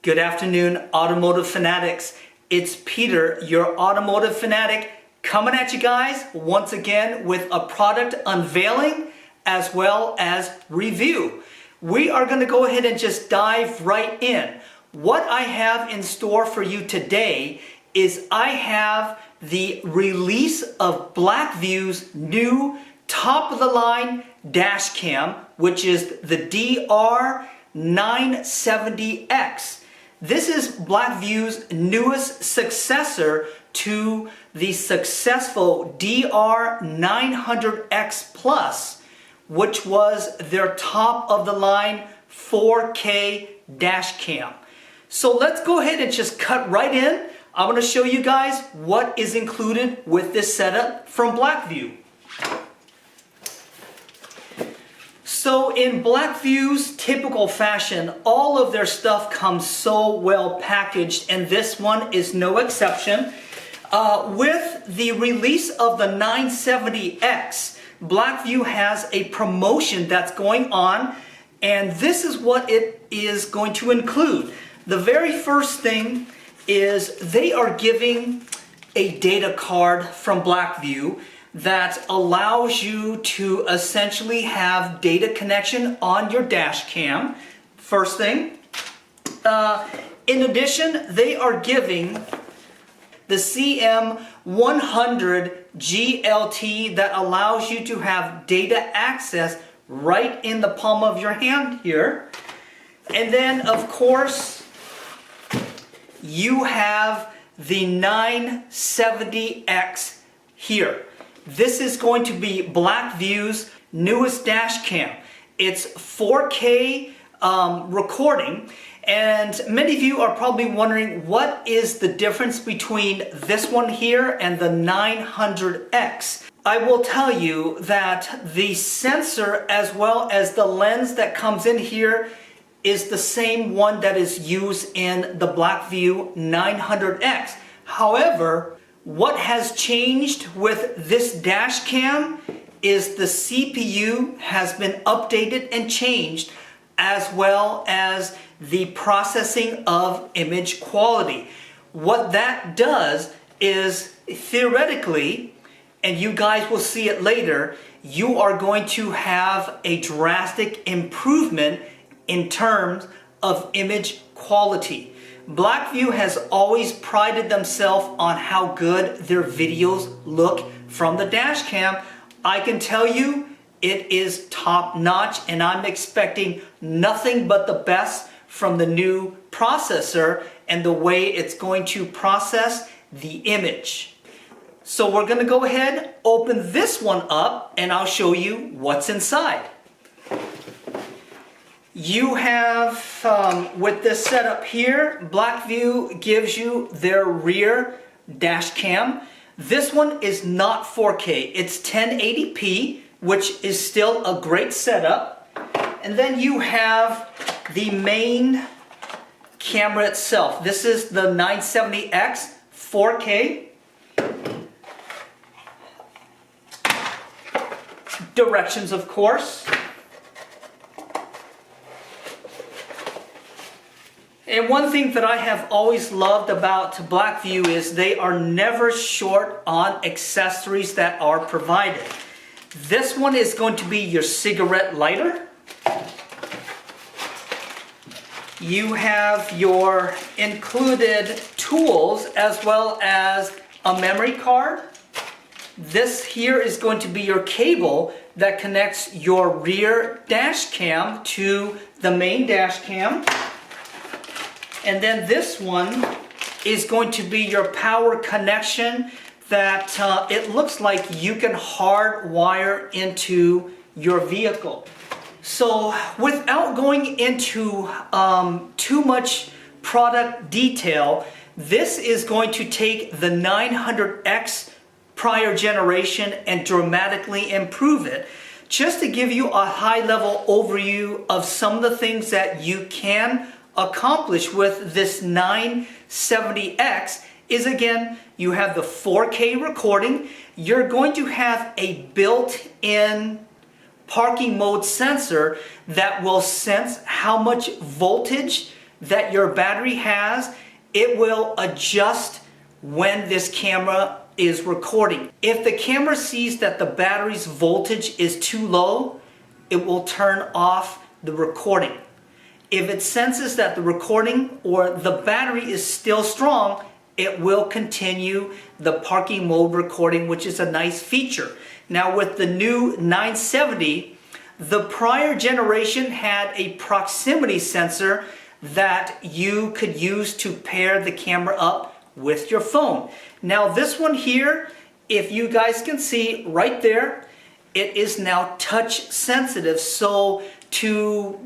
Good afternoon, Automotive Fanatics. It's Peter, your Automotive Fanatic, coming at you guys once again with a product unveiling as well as review. We are going to go ahead and just dive right in. What I have in store for you today is I have the release of BlackVue's new top-of-the-line dash cam, which is the DR970X. This is BlackVue's newest successor to the successful DR900X Plus, which was their top-of-the-line 4K dash cam. So let's go ahead and just cut right in. I'm going to show you guys what is included with this setup from BlackVue. So in BlackVue's typical fashion, all of their stuff comes so well packaged, and this one is no exception. With the release of the 970X, BlackVue has a promotion that's going on, and this is what it is going to include. The very first thing is they are giving a data card from BlackVue that allows you to essentially have data connection on your dash cam. First thing. In addition, they are giving the CM100 GLT that allows you to have data access right in the palm of your hand here. And then, of course, you have the 970X here. This is going to be BlackVue's newest dash cam. It's 4K recording, and many of you are probably wondering what is the difference between this one here and the 900X. I will tell you that the sensor as well as the lens that comes in here is the same one that is used in the BlackVue 900X. However, what has changed with this dash cam is the CPU has been updated and changed, as well as the processing of image quality. What that does is theoretically, and you guys will see it later, you are going to have a drastic improvement in terms of image quality. BlackVue has always prided themselves on how good their videos look from the dash cam. I can tell you it is top notch, and I'm expecting nothing but the best from the new processor and the way it's going to process the image. So we're going to go ahead, open this one up, and I'll show you what's inside. You have, with this setup here, BlackVue gives you their rear dash cam. This one is not 4K, it's 1080p, which is still a great setup. And then you have the main camera itself. This is the 970X 4K. Directions, of course. And one thing that I have always loved about BlackVue is they are never short on accessories that are provided. This one is going to be your cigarette lighter. You have your included tools as well as a memory card. This here is going to be your cable that connects your rear dash cam to the main dash cam. And then this one is going to be your power connection that it looks like you can hardwire into your vehicle. So without going into too much product detail, this is going to take the 900X prior generation and dramatically improve it. Just to give you a high-level overview of some of the things that you can accomplish with this 970X is, again, you have the 4K recording. You're going to have a built-in parking mode sensor that will sense how much voltage that your battery has, it will adjust when this camera is recording. If the camera sees that the battery's voltage is too low, it will turn off the recording. If it senses that the recording or the battery is still strong, it will continue the parking mode recording, which is a nice feature. Now with the new 970, the prior generation had a proximity sensor that you could use to pair the camera up with your phone. Now this one here, if you guys can see right there, it is now touch sensitive. So to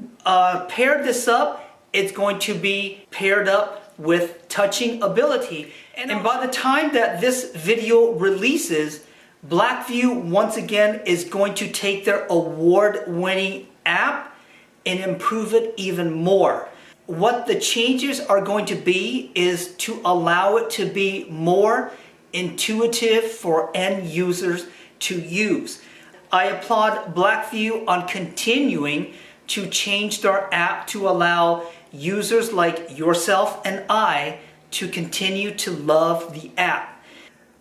pair this up, it's going to be paired up with touching ability. And by the time that this video releases, BlackVue once again is going to take their award-winning app and improve it even more. What the changes are going to be is to allow it to be more intuitive for end users to use. I applaud BlackVue on continuing to change their app to allow users like yourself and I to continue to love the app.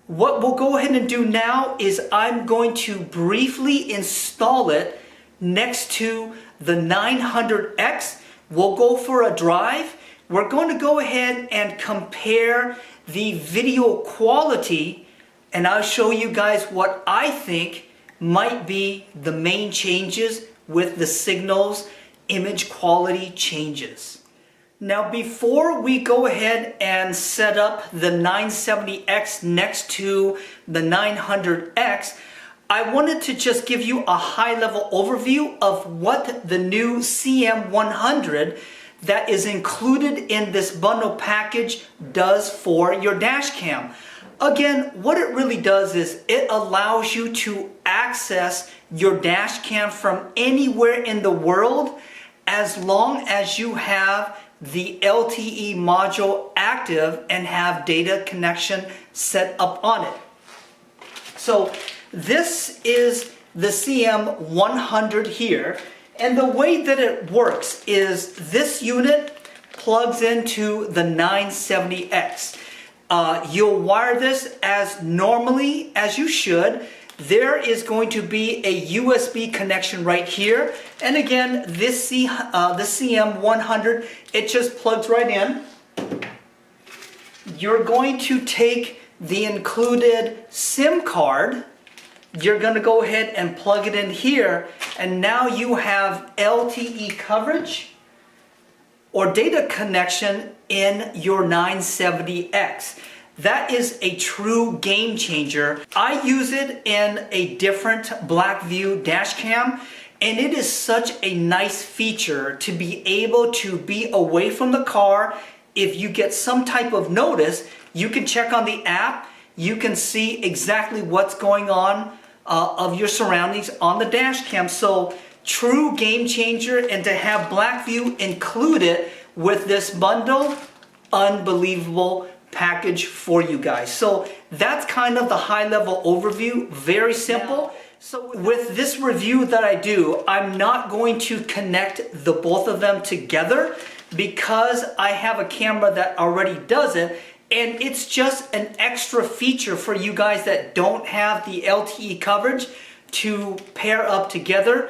What we'll go ahead and do now is I'm going to briefly install it next to the 900X. We'll go for a drive. We're going to go ahead and compare the video quality, and I'll show you guys what I think might be the main changes with the signals image quality changes. Now before we go ahead and set up the 970X next to the 900X, I wanted to just give you a high-level overview of what the new CM100 that is included in this bundle package does for your dash cam. Again, what it really does is it allows you to access your dash cam from anywhere in the world as long as you have the LTE module active and have data connection set up on it. So this is the CM100 here, and the way that it works is this unit plugs into the 970X. You'll wire this as normally as you should. There is going to be a USB connection right here, and again this the CM100, it just plugs right in. You're going to take the included SIM card. You're going to go ahead and plug it in here, and now you have LTE coverage or data connection in your 970X. That is a true game changer. I use it in a different BlackVue Dashcam, and it is such a nice feature to be able to be away from the car. If you get some type of notice, you can check on the app. You can see exactly what's going on of your surroundings on the dash cam. So true game changer, and to have BlackVue included with this bundle, unbelievable package for you guys. So that's kind of the high-level overview, very simple. So with this review that I do, I'm not going to connect the both of them together because I have a camera that already does it. And it's just an extra feature for you guys that don't have the LTE coverage to pair up together.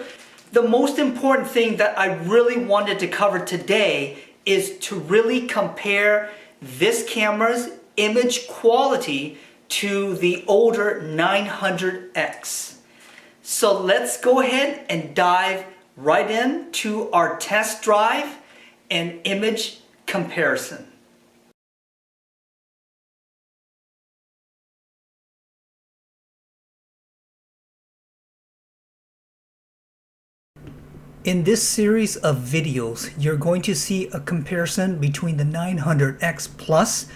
The most important thing that I really wanted to cover today is to really compare this camera's image quality to the older 900X. So let's go ahead and dive right into our test drive and image comparison. In this series of videos, you're going to see a comparison between the 900X Plus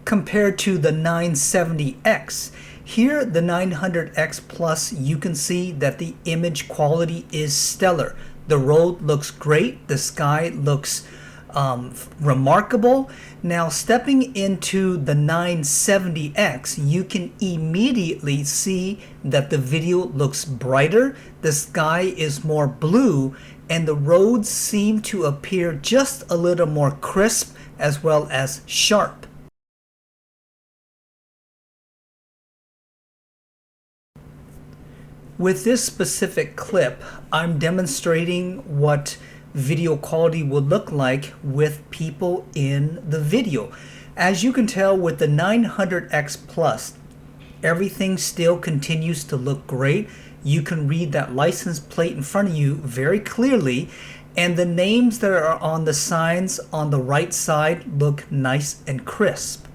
compared to the 970X. Here, the 900X Plus, you can see that the image quality is stellar. The road looks great, the sky looks remarkable. Now stepping into the 970X, you can immediately see that the video looks brighter, the sky is more blue, and the roads seem to appear just a little more crisp as well as sharp. With this specific clip, I'm demonstrating what video quality would look like with people in the video. As you can tell with the 900X Plus, everything still continues to look great. You can read that license plate in front of you very clearly, and the names that are on the signs on the right side look nice and crisp.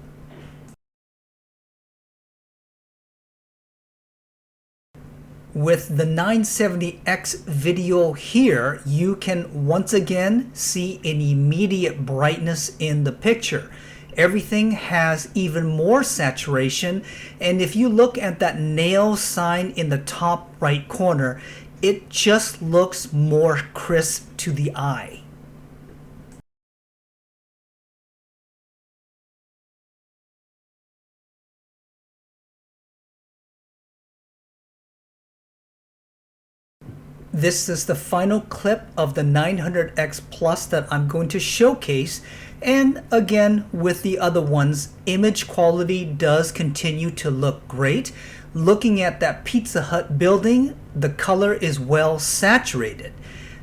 With the 970X video here, you can once again see an immediate brightness in the picture. Everything has even more saturation, and if you look at that nail sign in the top right corner, it just looks more crisp to the eye. This is the final clip of the 900X Plus that I'm going to showcase, and again with the other ones, image quality does continue to look great. Looking at that Pizza Hut building, the color is well saturated.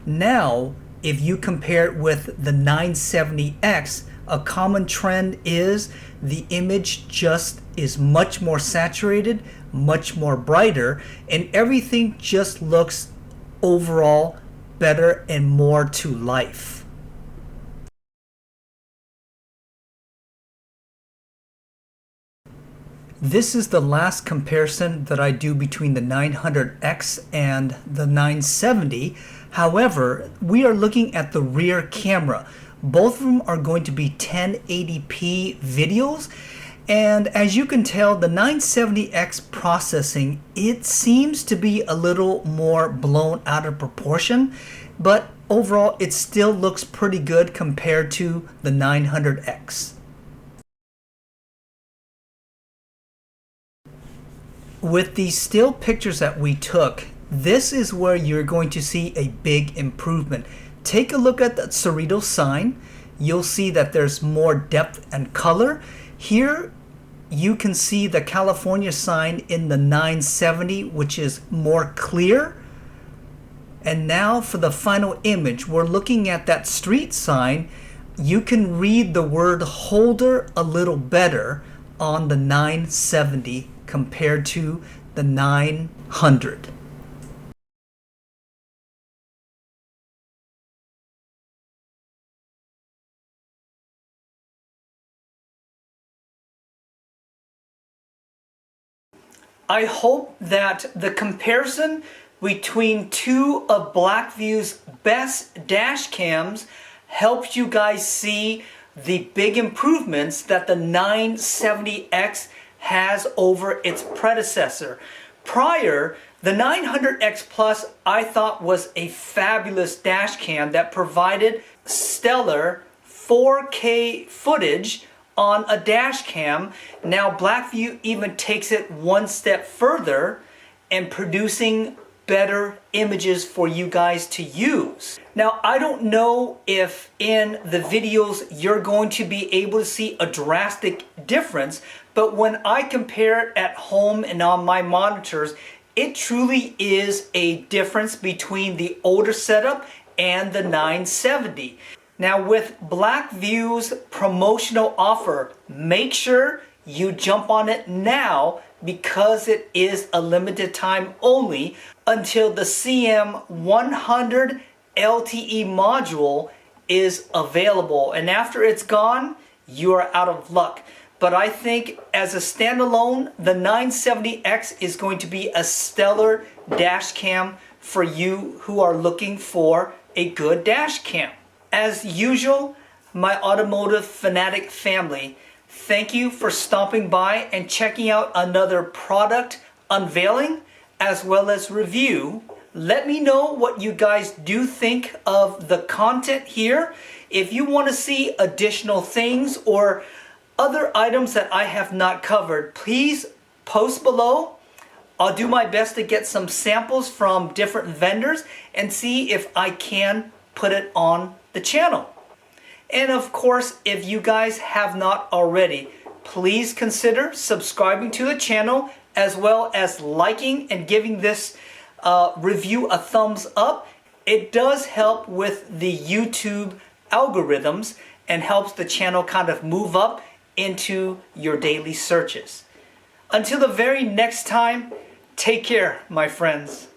Now if you compare it with the 970X, a common trend is the image just is much more saturated, much more brighter, and everything just looks overall better and more to life. This is the last comparison that I do between the 900X and the 970. However, we are looking at the rear camera. Both of them are going to be 1080p videos. And as you can tell, the 970X processing, it seems to be a little more blown out of proportion, but overall it still looks pretty good compared to the 900X. With these still pictures that we took, this is where you're going to see a big improvement. Take a look at that Cerritos sign. You'll see that there's more depth and color. Here you can see the California sign in the 970, which is more clear. And now for the final image, we're looking at that street sign. You can read the word holder a little better on the 970 compared to the 900. I hope that the comparison between two of BlackVue's best dash cams helps you guys see the big improvements that the 970X has over its predecessor. Prior, the 900X Plus I thought was a fabulous dash cam that provided stellar 4K footage on a dash cam. Now BlackVue even takes it one step further and producing better images for you guys to use. Now I don't know if in the videos you're going to be able to see a drastic difference, but when I compare it at home and on my monitors, it truly is a difference between the older setup and the 970. Now with BlackVue's promotional offer, make sure you jump on it now because it is a limited time only until the CM100 LTE module is available. And after it's gone, you are out of luck. But I think as a standalone, the 970X is going to be a stellar dash cam for you who are looking for a good dash cam. As usual, my automotive fanatic family, thank you for stopping by and checking out another product unveiling as well as review. Let me know what you guys do think of the content here. If you want to see additional things or other items that I have not covered, please post below. I'll do my best to get some samples from different vendors and see if I can put it on the channel. And of course, if you guys have not already, please consider subscribing to the channel as well as liking and giving this review a thumbs up. It does help with the YouTube algorithms and helps the channel kind of move up into your daily searches. Until the very next time, take care, my friends.